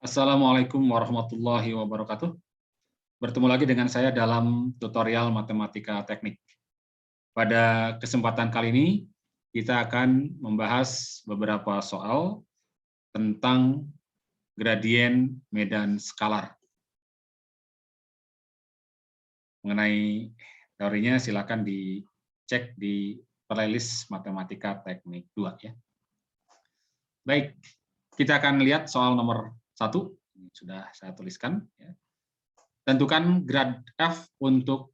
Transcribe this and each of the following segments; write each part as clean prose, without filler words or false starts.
Assalamualaikum warahmatullahi wabarakatuh. Bertemu lagi dengan saya dalam tutorial matematika teknik. Pada kesempatan kali ini, kita akan membahas beberapa soal tentang gradien medan skalar. Mengenai teorinya, silakan dicek di playlist matematika teknik 2 ya. Baik, kita akan lihat soal nomor 1, ini sudah saya tuliskan. Tentukan grad F untuk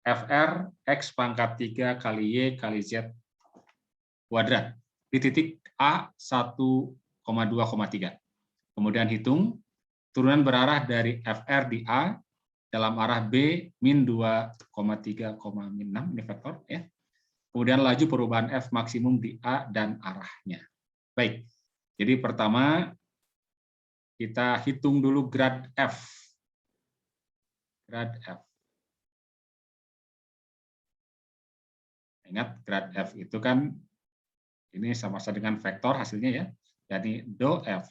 FR X pangkat 3 kali Y kali Z kuadrat di titik A 1,2,3. Kemudian hitung turunan berarah dari FR di A dalam arah B min 2,3, min 6, ini vektor ya. Kemudian laju perubahan F maksimum di A dan arahnya. Baik, jadi pertama kita hitung dulu grad F. Grad F. Ingat, grad F itu kan ini sama-sama dengan vektor hasilnya ya. Jadi do F,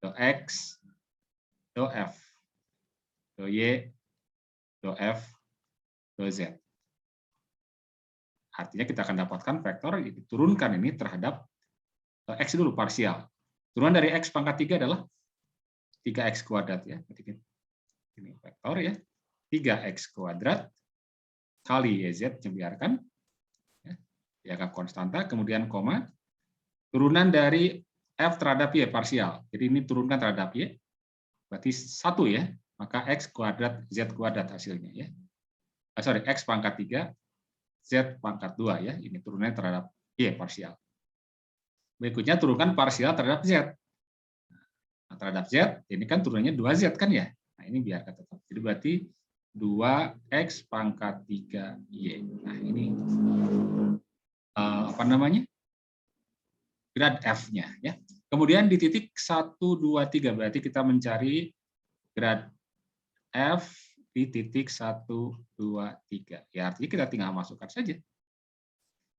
do X, do F, do Y, do F, do Z. Artinya kita akan dapatkan vektor diturunkan ini terhadap X dulu parsial. Turunan dari X pangkat 3 adalah 3X kuadrat ya. Ini vektor ya. 3X kuadrat kali YZ, biarkan. Dianggap konstanta, kemudian koma. Turunan dari F terhadap Y parsial. Jadi ini turunkan terhadap Y. Berarti 1 ya. Maka X kuadrat Z kuadrat hasilnya ya. X pangkat 3 Z pangkat 2 ya. Ini turunannya terhadap Y parsial. Berikutnya turunkan parsial terhadap Z. Nah, terhadap Z, ini kan turunannya 2Z kan ya. Nah, ini biarkan tetap. Jadi berarti 2X pangkat 3Y. Nah, ini apa namanya? Grad F-nya ya. Kemudian di titik 1, 2, 3 berarti kita mencari grad F di titik 1, 2, 3. Ya, artinya kita tinggal masukkan saja.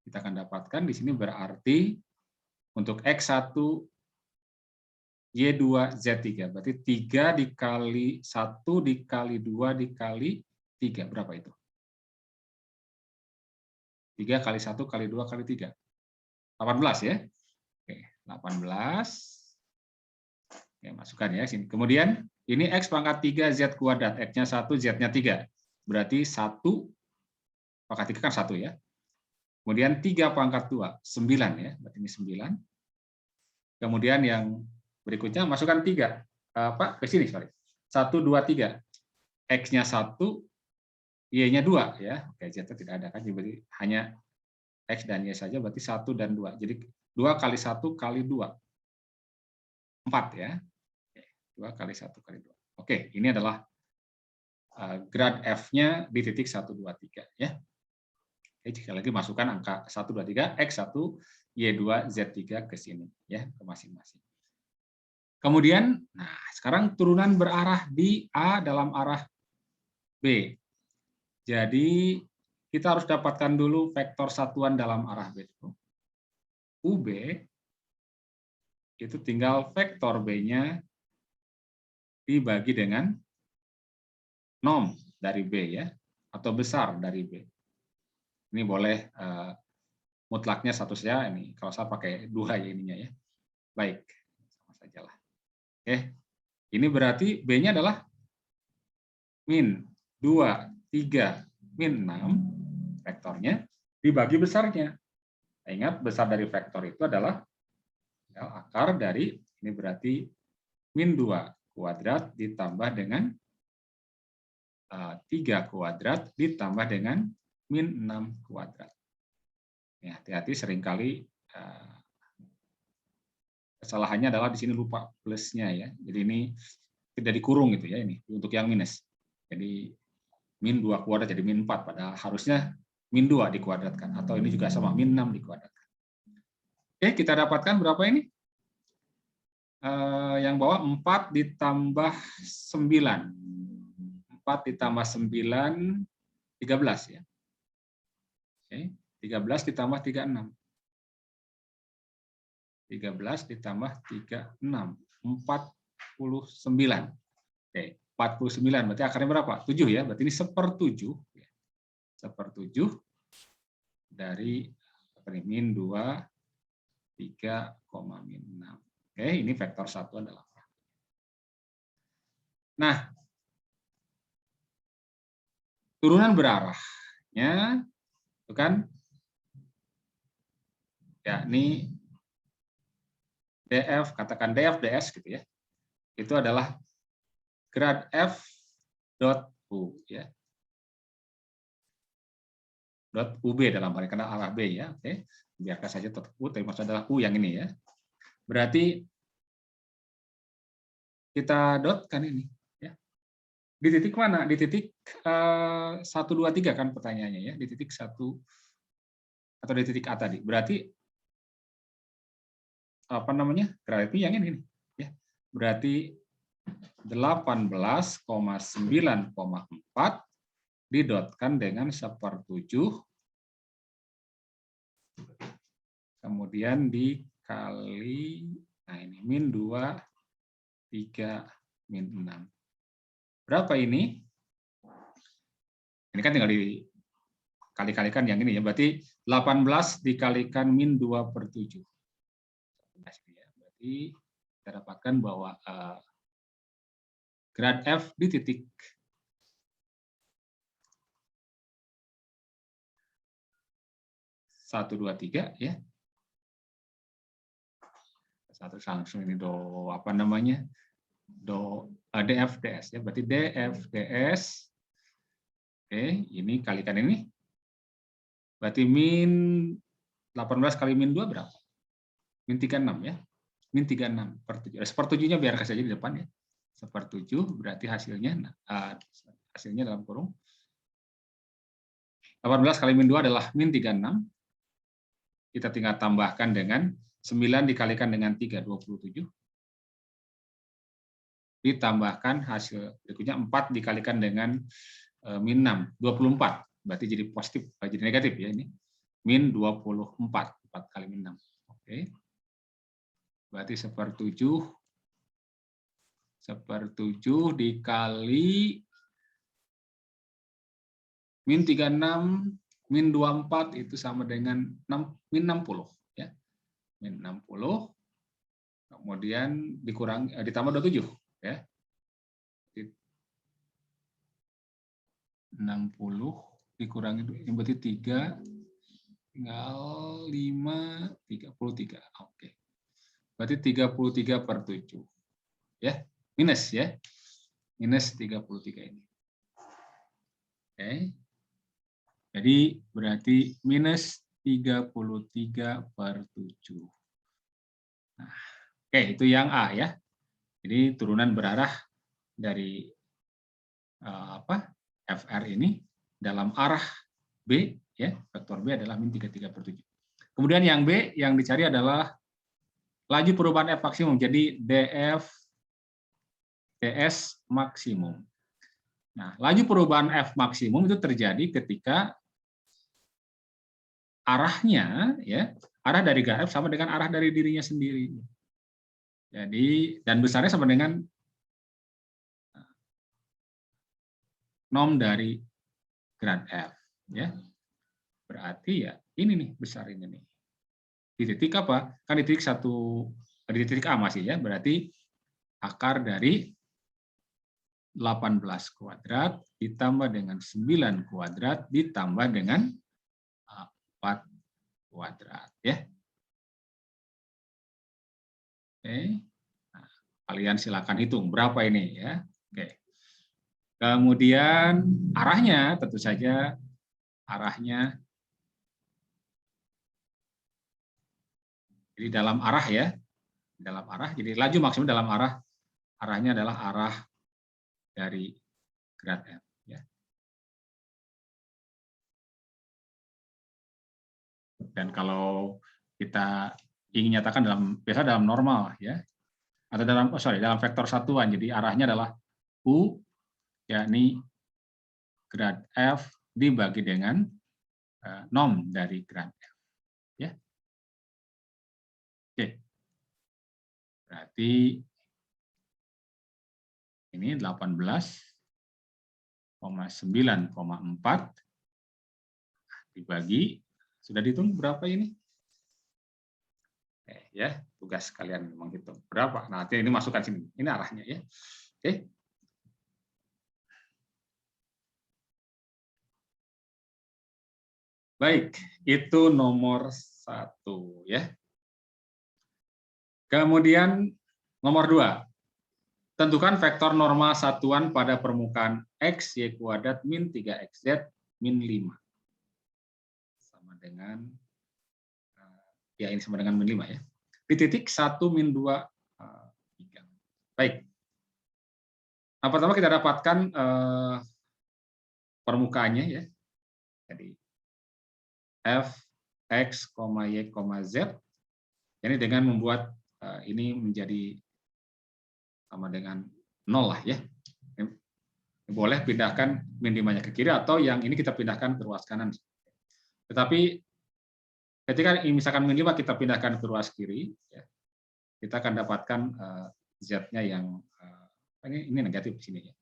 Kita akan dapatkan di sini berarti untuk X1 Y2 Z3 berarti 3 dikali 1 dikali 2 dikali 3 berapa itu? 3 kali 1 kali 2 kali 3. 18 ya. Oke, 18. Oke, masukkan ya sini. Kemudian ini X pangkat 3 Z kuadrat, X-nya 1, Z-nya 3. Berarti 1 pangkat 3 kan 1 ya. Kemudian 3 pangkat 2, 9 ya. Berarti ini 9. Kemudian yang berikutnya masukkan 3. Ke sini, sorry. 1, 2, 3. X-nya 1, Y-nya 2 ya. Oke, Z tidak ada kan. Jadi hanya X dan Y saja, berarti 1 dan 2. Jadi 2 kali 1 kali 2. 4 ya. 2 kali 1 kali 2. Oke, ini adalah grad F-nya di titik 1, 2, 3 ya. Oke, sekali lagi masukkan angka 1, 2, 3, X1, Y2, Z3 ke sini ya, ke masing-masing. Kemudian, nah sekarang turunan berarah di A dalam arah B. Jadi kita harus dapatkan dulu vektor satuan dalam arah B. UB itu tinggal vektor B-nya dibagi dengan nom dari B ya, atau besar dari B. Ini boleh mutlaknya 1 saja, ini kalau saya pakai 2 ya ininya ya. Baik, sama sajalah. Oke, ini berarti B-nya adalah min 2, 3, min 6, vektornya dibagi besarnya. Ingat, besar dari vektor itu adalah akar dari, ini berarti min 2 kuadrat ditambah dengan 3 kuadrat ditambah dengan min 6 kuadrat. Ya, hati-hati seringkali kesalahannya adalah di sini lupa plusnya ya. Jadi ini tidak dikurung gitu ya, ini untuk yang minus. Jadi min 2 kuadrat jadi min 4, padahal harusnya min 2 dikuadratkan, atau ini juga sama, min 6 dikuadratkan. Oke, kita dapatkan berapa ini? Yang bawah 4 ditambah 9. 4 ditambah 9, 13 ya. Oke, 13 ditambah 36. 13 ditambah 36. 40 Oke, 49 berarti akarnya berapa? 7 ya. Berarti ini 1/7. 1/7 dari min 2, 3, min 6. Oke, ini vektor 1 adalah. Nah, turunan berarahnya itu kan yakni df, katakan df ds gitu ya. Itu adalah grad f dot u ya. Dot ub dalam hal ini karena arah b ya. Oke, biarkan saja tetap u, tapi maksudnya adalah u yang ini ya. Berarti kita dotkan ini ya. Di titik mana? Di titik 1, 2, 3 kan pertanyaannya ya. Di titik 1 atau di titik A tadi. Berarti apa namanya? Berarti yang ini ya. Berarti 18,9,4 didotkan dengan 1/7 kemudian dikali nah ini min 2, 3, min 6. Berapa ini? Ini kan tinggal dikali-kalikan yang ini ya. Berarti 18 dikalikan min 2/7. Berarti kita dapatkan bahwa grad F di titik 1, 2, 3 ya. Satu langsung ini do apa namanya? Do df ds ya. Berarti df ds. Oke, ini kalikan ini. Berarti min 18 kali min 2 berapa? Min 36 ya. Min 36/7. 1/7-nya biarkan saja di depan ya. 1/7 berarti hasilnya dalam kurung 18 kali min 2 adalah min 36. Kita tinggal tambahkan dengan 9 dikalikan dengan 3, 27. Ditambahkan hasil berikutnya 4 dikalikan dengan min 6, 24. Berarti jadi positif, jadi negatif ya ini. Min 24, 4 kali min 6. Oke. Berarti 1/7 dikali min 36 min 24 itu sama dengan min 60 ya. Min 60 kemudian ditambah 27 ya. 60 dikurangi ini berarti 3 tinggal 5 33. Oke. Berarti 33/7. Ya, minus ya. Minus 33 ini. Oke. Jadi berarti minus 33/7. Nah, oke, itu yang A ya. Jadi turunan berarah dari FR ini dalam arah B ya, vektor B adalah min 33/7. Kemudian yang B yang dicari adalah laju perubahan F maksimum. Jadi df ds maksimum. Nah, laju perubahan F maksimum itu terjadi ketika arahnya ya, arah dari graf F sama dengan arah dari dirinya sendiri. Jadi dan besarnya sama dengan nom dari grad F ya. Berarti ya ini nih besar ini nih. Di titik apa? Kan di titik 1 di titik A masih ya. Berarti akar dari 18 kuadrat ditambah dengan 9 kuadrat ditambah dengan 4 kuadrat ya. Oke. Nah, kalian silakan hitung berapa ini ya. Oke. Kemudian arahnya tentu saja arahnya jadi dalam arah ya. Dalam arah jadi laju maksimum dalam arahnya adalah arah dari grad F ya. Dan kalau kita ingin nyatakan biasa dalam normal ya atau dalam vektor satuan, jadi arahnya adalah U yakni grad F dibagi dengan nom dari grad F ya. Oke. Berarti Ini 18,9,4 dibagi, sudah dihitung berapa ini? Ya, tugas kalian menghitung berapa. Nah, nanti ini masukkan sini. Ini arahnya ya. Oke. Baik, itu nomor 1 ya. Kemudian nomor 2. Tentukan vektor normal satuan pada permukaan X, Y kuadrat min 3XZ min 5. Sama dengan, ya ini sama dengan min 5 ya. Di titik 1, min 2, 3. Baik. Nah, pertama kita dapatkan permukaannya ya. Jadi, F, X, Y, Z. Ini dengan membuat ini menjadi sama dengan 0 lah ya. Boleh pindahkan min 5-nya ke kiri atau yang ini kita pindahkan ke ruas kanan. Tetapi ketika misalkan min 5 kita pindahkan ke ruas kiri, ya, kita akan dapatkan Z-nya yang ini negatif di sini ya.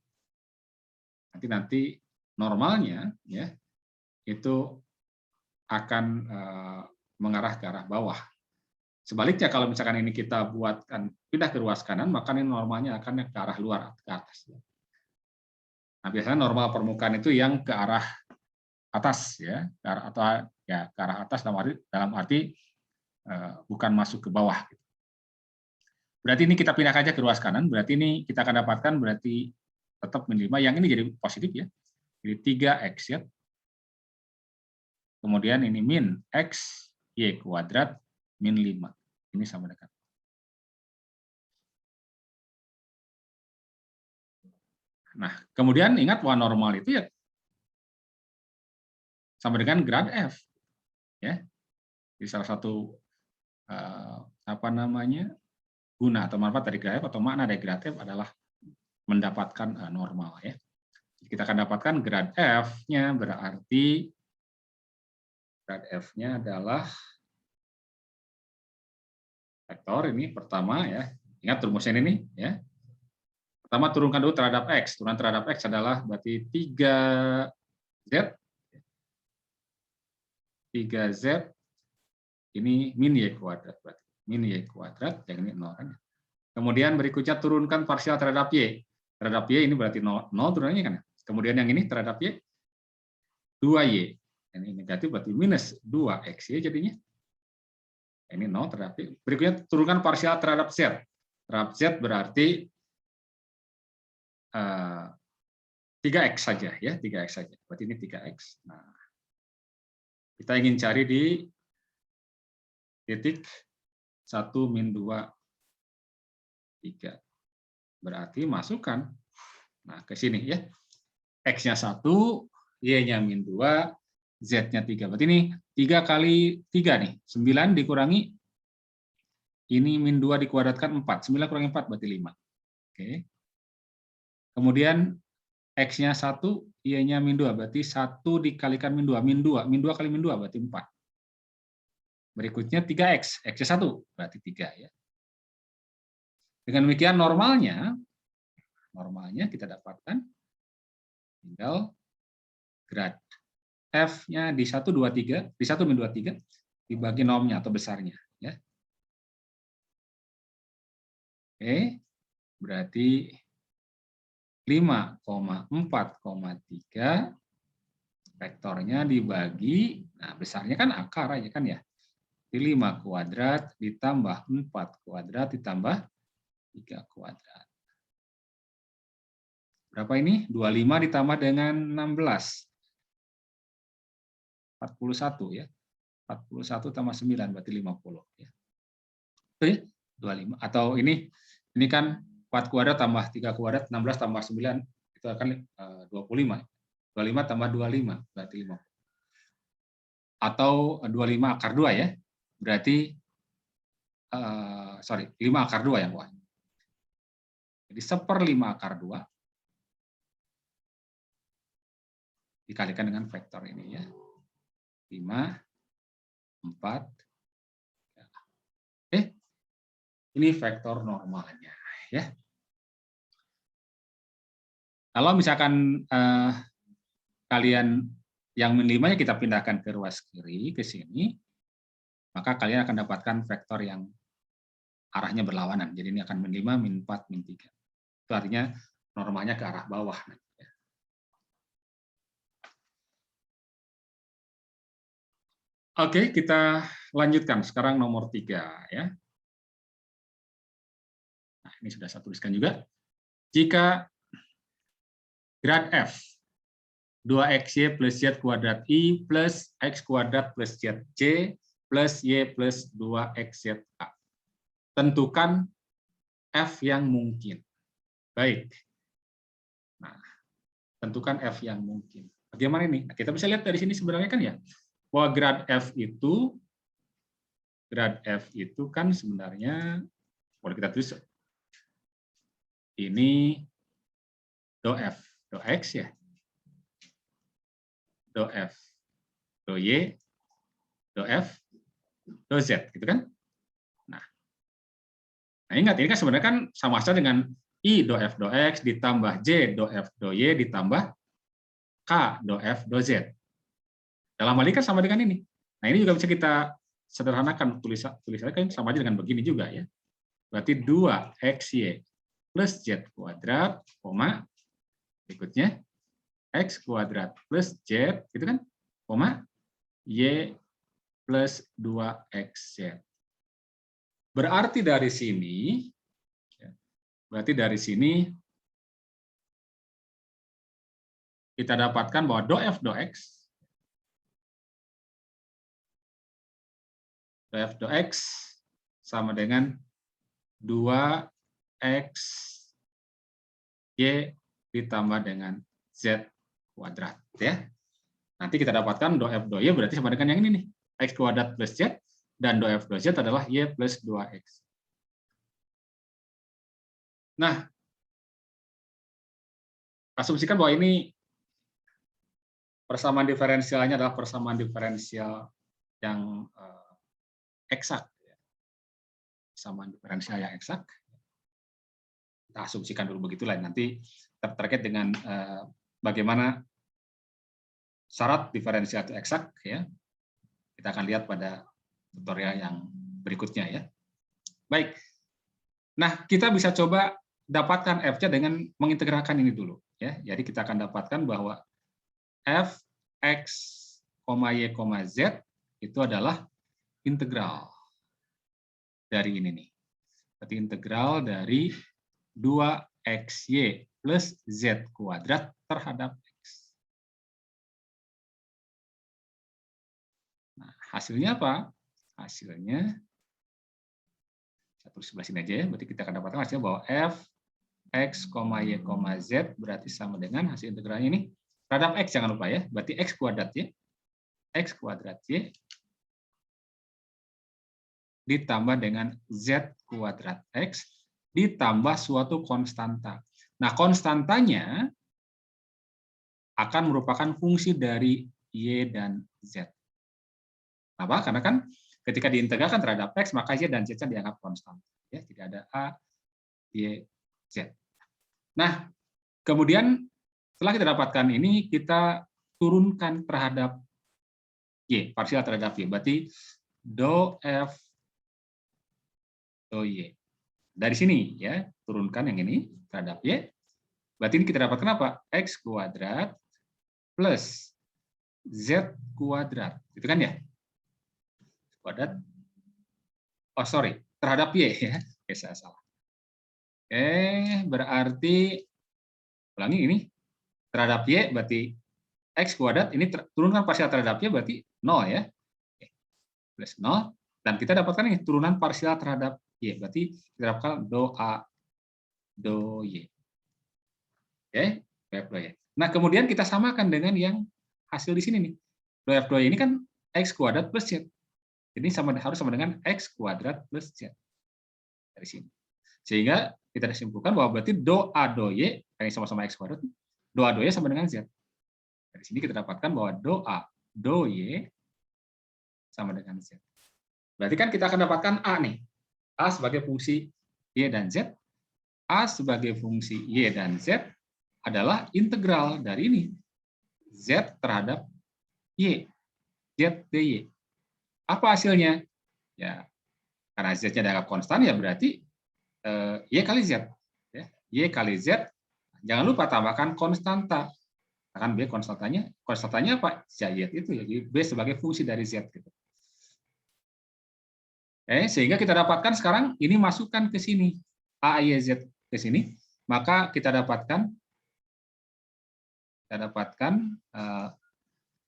Nanti normalnya ya itu akan mengarah ke arah bawah. Sebaliknya kalau misalkan ini kita buatkan pindah ke ruas kanan, maka ini normalnya akan ke arah luar, ke atas. Nah, biasanya normal permukaan itu yang ke arah atas ya, ke arah, atau ya ke arah atas dalam arti bukan masuk ke bawah. Berarti ini kita pindah aja ke ruas kanan, berarti ini kita akan dapatkan berarti tetap min 5, yang ini jadi positif ya. Jadi 3X ya. Kemudian ini min X, Y kuadrat min 5. Ini sama dengan. Nah, kemudian ingat bahwa normal itu ya sama dengan grad F. Ya. Jadi salah satu guna atau manfaat dari grad F atau makna dari grad F adalah mendapatkan normal ya. Kita akan dapatkan grad F-nya berarti grad F-nya adalah vektor ini pertama ya. Ingat rumusnya ini ya. Pertama turunkan dulu terhadap X. Turunan terhadap X adalah berarti 3Z. 3Z ini min Y kuadrat. Berarti min Y kuadrat, yang ini 0. Kemudian berikutnya turunkan parsial terhadap Y. Terhadap Y ini berarti 0 turunannya kan. Kemudian yang ini terhadap Y 2Y. Ini negatif berarti minus 2X ya jadinya. Ini 0 terhadap Y. Berikutnya turunkan parsial terhadap Z. Terhadap Z berarti 3X saja ya, 3X saja. Berarti ini 3X. Nah, kita ingin cari di titik 1, min 2, 3. Berarti masukkan. Nah, ke sini ya. X-nya 1, Y-nya min 2, Z-nya 3. Berarti ini 3 kali 3 nih. 9 dikurangi, ini min 2 dikuadratkan 4. 9 kurangi 4 berarti 5. Oke. Kemudian X-nya 1, Y-nya min 2. Berarti 1 dikalikan min 2. Min 2 kali min 2 berarti 4. Berikutnya 3X. X-nya 1 berarti 3 ya. Dengan demikian normalnya kita dapatkan tinggal grad F-nya di 1, 2, 3, di 1 min 2, 3 dibagi normnya atau besarnya ya. Oke. Berarti 5,4,3 vektornya dibagi, nah besarnya kan akar aja kan ya. Di 5 kuadrat ditambah 4 kuadrat ditambah 3 kuadrat. Berapa ini? 25 ditambah dengan 16. 41 ya. 41 tambah 9 berarti 50 ya. Oke, 25 atau ini kan 4 kuadrat tambah 3 kuadrat 16 tambah 9 itu akan 25. 25 tambah 25 berarti 50. Atau 25 akar 2 ya. Berarti 5 akar 2 ya, Pak. Jadi 1/5 akar 2 dikalikan dengan vektor ini ya. 5, 4. Ini vektor normalnya ya. Kalau misalkan kalian yang min 5-nya kita pindahkan ke ruas kiri, ke sini, maka kalian akan dapatkan vektor yang arahnya berlawanan. Jadi ini akan min 5, min 4, min 3. Itu artinya normanya ke arah bawah. Oke, kita lanjutkan. Sekarang nomor 3. Ya. Nah, ini sudah saya tuliskan juga. Jika grad F 2xy plus z kuadrat i plus x kuadrat plus zj plus y plus 2xz. Tentukan F yang mungkin. Baik. Nah, tentukan F yang mungkin. Bagaimana ini? Nah, kita bisa lihat dari sini sebenarnya kan ya, bahwa grad F itu kan sebenarnya, boleh kita tulis, ini do F, do X ya, do F, do Y, do F, do Z, gitu kan? Nah ingat, ini kan sebenarnya kan sama saja dengan I do F do X ditambah J do F do Y ditambah K do F do Z. Dalam hal ini kan sama dengan ini. Nah ini juga bisa kita sederhanakan, tulisannya kan sama aja dengan begini juga ya. Berarti 2xy plus z kuadrat, koma, berikutnya x kuadrat plus z, gitu kan, koma, y plus 2xz. Berarti dari sini kita dapatkan bahwa do f do x sama dengan 2x y ditambah dengan z kuadrat ya. Nanti kita dapatkan do f do y berarti sama dengan yang ini nih, x kuadrat plus z, dan do f do z adalah y plus 2x. Nah, asumsikan bahwa ini persamaan diferensialnya adalah persamaan diferensial yang eksak. Persamaan diferensial yang eksak. Kita asumsikan dulu begitulah, nanti terkait dengan bagaimana syarat diferensial itu eksak ya. Kita akan lihat pada tutorial yang berikutnya ya. Baik. Nah, kita bisa coba dapatkan F-nya dengan mengintegralkan ini dulu ya. Jadi kita akan dapatkan bahwa f x, y, z itu adalah integral dari ini nih. Berarti integral dari 2xy plus z kuadrat terhadap x. Nah, hasilnya apa? Hasilnya, saya tulis sebelah sini aja ya, berarti kita akan dapatkan hasilnya bahwa f x, y, z berarti sama dengan hasil integralnya ini terhadap x, jangan lupa ya, berarti x kuadrat y, x kuadrat y ditambah dengan z kuadrat x ditambah suatu konstanta. Nah, konstantanya akan merupakan fungsi dari y dan z. Kenapa? Karena kan ketika diintegralkan terhadap x, maka y dan z dianggap konstan. Ya, tidak ada a, y, z. Nah, kemudian setelah kita dapatkan ini, kita turunkan terhadap y, parsial terhadap y. Berarti do f do y. Dari sini ya, turunkan yang ini terhadap y. Berarti ini kita dapatkan apa? X kuadrat plus z kuadrat. Itu kan ya? Kuadrat. Oh, sorry, terhadap y ya. Oke, saya salah. Berarti ulangi ini terhadap y berarti x kuadrat, ini turunkan parsial terhadap y berarti 0 ya. Plus 0, dan kita dapatkan ini turunan parsial terhadap y, berarti kita dapatkan do a do y. Oke, do f do y. Nah, kemudian kita samakan dengan yang hasil di sini nih. Do f do y ini kan x kuadrat plus z. Ini harus sama dengan x kuadrat plus z. Dari sini. Sehingga kita simpulkan bahwa berarti do a do y, yang sama-sama x kuadrat, do a do y sama dengan z. Dari sini kita dapatkan bahwa do a do y sama dengan z. Berarti kan kita akan dapatkan a nih. A sebagai fungsi y dan z, a sebagai fungsi y dan z, adalah integral dari ini. Z terhadap Y. Z dy. Apa hasilnya? Ya, karena Z-nya adalah konstan, ya berarti Y kali Z. Ya, Y kali Z. Jangan lupa tambahkan konstanta. Kan B konstantanya apa? Z itu, jadi B sebagai fungsi dari Z. Gitu. Sehingga kita dapatkan sekarang ini masukkan ke sini. A, Y, Z ke sini. Maka kita dapatkan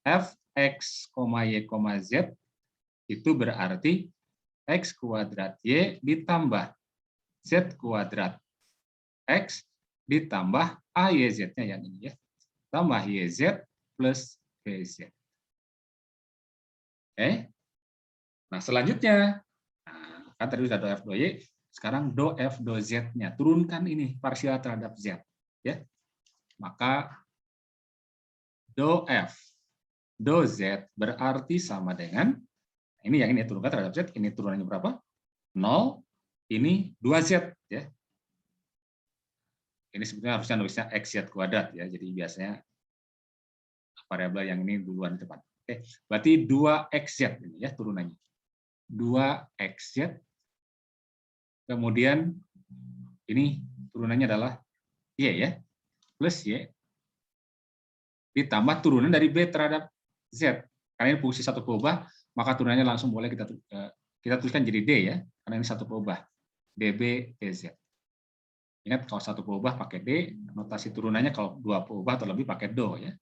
f(x, y, z) itu berarti x kuadrat y ditambah z kuadrat x ditambah AYZ-nya yang ini ya. Tambah YZ plus BZ. Nah, selanjutnya, kan tadi sudah do F do Y, sekarang do F do Z-nya. Turunkan ini parsial terhadap Z. Ya. Maka do F do Z berarti sama dengan, ini yang ini turunkan terhadap Z, ini turunannya berapa? 0, ini 2Z. Ya. Ini sebetulnya harusnya nulisnya XZ kuadrat, ya. Jadi biasanya variabel yang ini duluan depan. Oke, berarti 2XZ ini ya turunannya. 2XZ. Kemudian ini turunannya adalah Y ya. Plus Y ditambah turunan dari B terhadap Z. Karena ini fungsi satu peubah, maka turunannya langsung boleh kita tuliskan jadi D ya, karena ini satu peubah. DB DZ. Ingat kalau satu peubah pakai D, notasi turunannya kalau dua peubah atau lebih pakai do ya.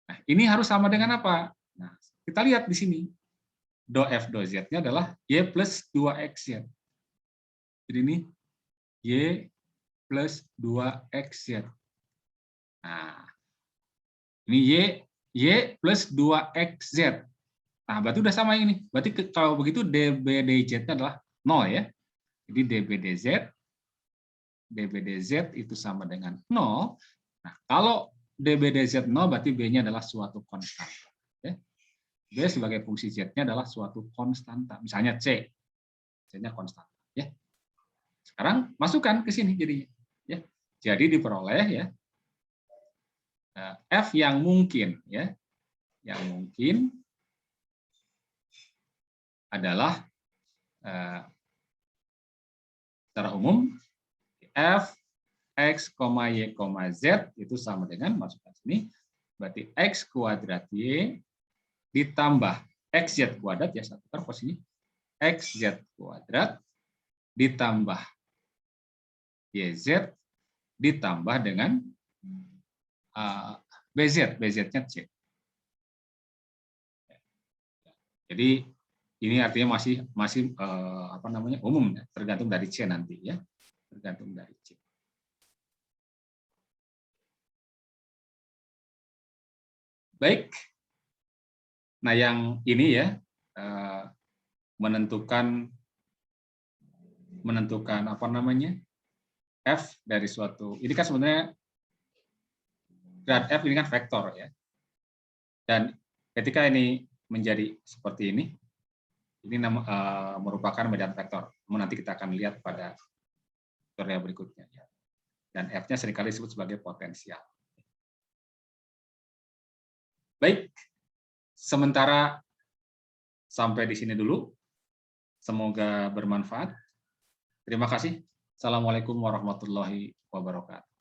Nah, ini harus sama dengan apa? Nah, kita lihat di sini. Do F do Z-nya adalah Y plus 2XZ. Jadi ini Y plus 2XZ. Nah, ini Y plus 2XZ. Nah, berarti udah sama ini. Berarti kalau begitu DB DZ-nya adalah 0 ya. Jadi DB DZ itu sama dengan 0. Nah, kalau DB DZ 0 berarti B-nya adalah suatu konstan. Ya. B sebagai fungsi Z-nya adalah suatu konstanta. Misalnya C. C-nya konstanta. Ya. Sekarang masukkan ke sini jadinya. Ya. Jadi diperoleh ya F yang mungkin ya. Yang mungkin adalah secara umum F X, Y, Z itu sama dengan, masukkan sini, berarti X kuadrat Y ditambah XZ kuadrat, ya satu terus ini, XZ kuadrat ditambah YZ ditambah dengan BZ, BZ-nya C. Jadi ini artinya masih apa namanya umum, ya, tergantung dari C nanti ya, tergantung dari C. Baik. Nah, yang ini ya menentukan apa namanya F dari suatu, ini kan sebenarnya grad F ini kan vektor ya, dan ketika ini menjadi seperti ini merupakan medan vektor. Nanti kita akan lihat pada tutorial berikutnya ya. Dan F-nya seringkali disebut sebagai potensial. Baik, sementara sampai di sini dulu. Semoga bermanfaat. Terima kasih. Assalamualaikum warahmatullahi wabarakatuh.